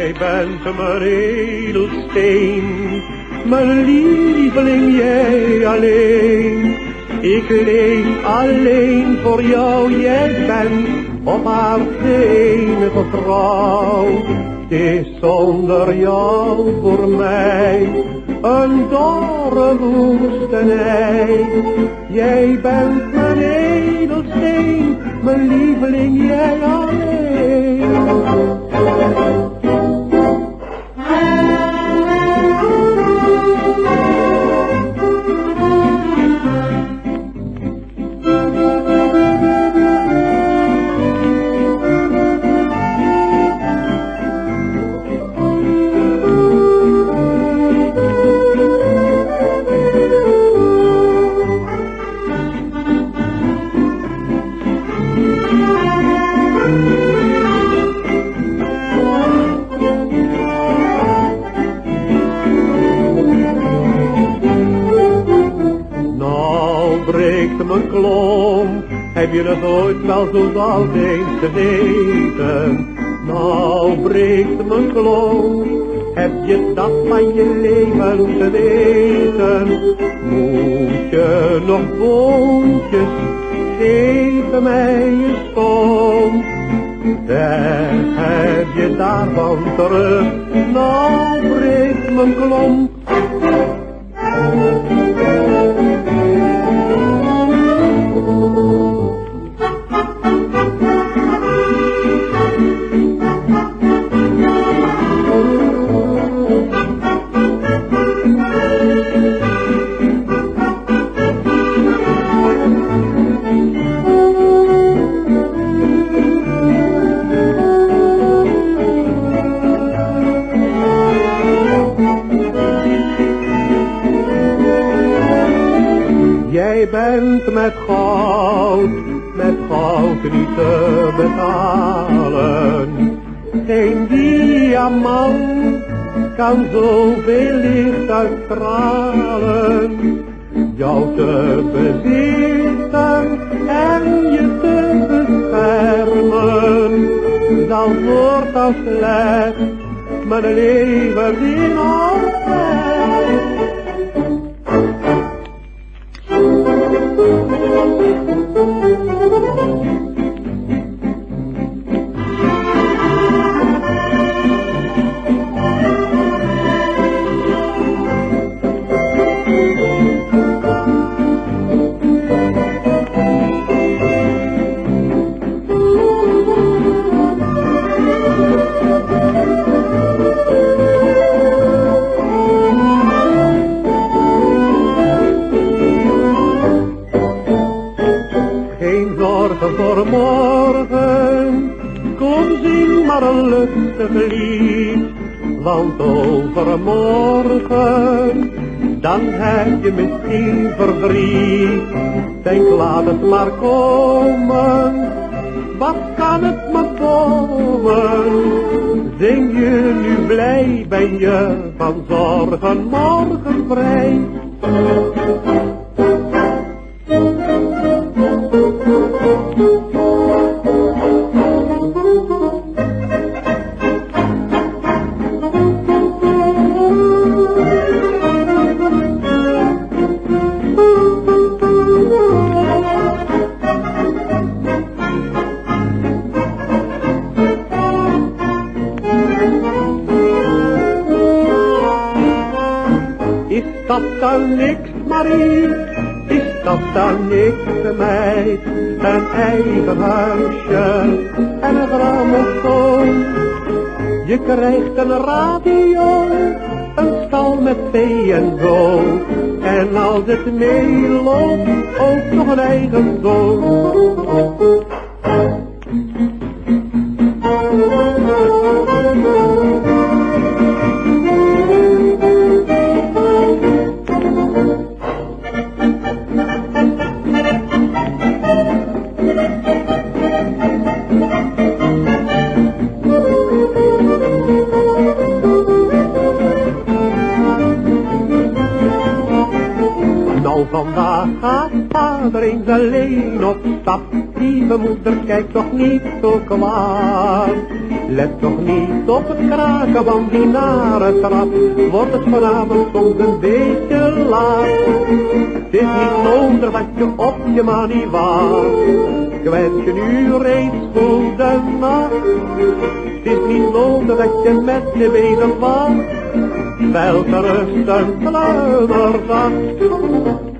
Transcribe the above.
Jij bent mijn edelsteen, mijn lieveling, jij alleen. Ik leef alleen voor jou, jij bent op aarde de enige vrouw. Het is zonder jou voor mij een dorre woestenij. Jij bent mijn edelsteen, mijn lieveling, jij alleen. Breekt mijn klomp, heb je het ooit wel zoals eens geweten? Nou breekt mijn klomp, heb je dat van je leven geweten? Moet je nog boontjes, geef mij je stomp. Weg heb je daarvan terug, nou breekt mijn klomp. Jij bent met goud niet te betalen. Geen diamant kan zoveel licht uitstralen. Jou te bezitten en je te beschermen, zal voortaan slecht mijn leven in altijd. Geen zorgen voor morgen, kom zing maar een lustig lied. Want overmorgen, dan heb je misschien verdriet. Denk laat het maar komen, wat kan het me komen? Zing je nu blij, ben je van zorgen morgen vrij. Is dat dan niks, Marie? Is dat dan niks, meid? Een eigen huisje en een grammofoon. Je krijgt een radio, een stal met vee en zo. En als het meeloopt, ook nog een eigen zoon. Nou vandaag gaat vader eens alleen op stap, lieve moeder, kijk toch niet zo kwaad. Let toch niet op het kraken van die nare trap, wordt het vanavond soms een beetje laat. Het is niet nodig dat je op je manie wacht, ik wens je nu reeds goede nacht. Het is niet nodig dat je met je bezig was, wel te rusten, sluimerzacht.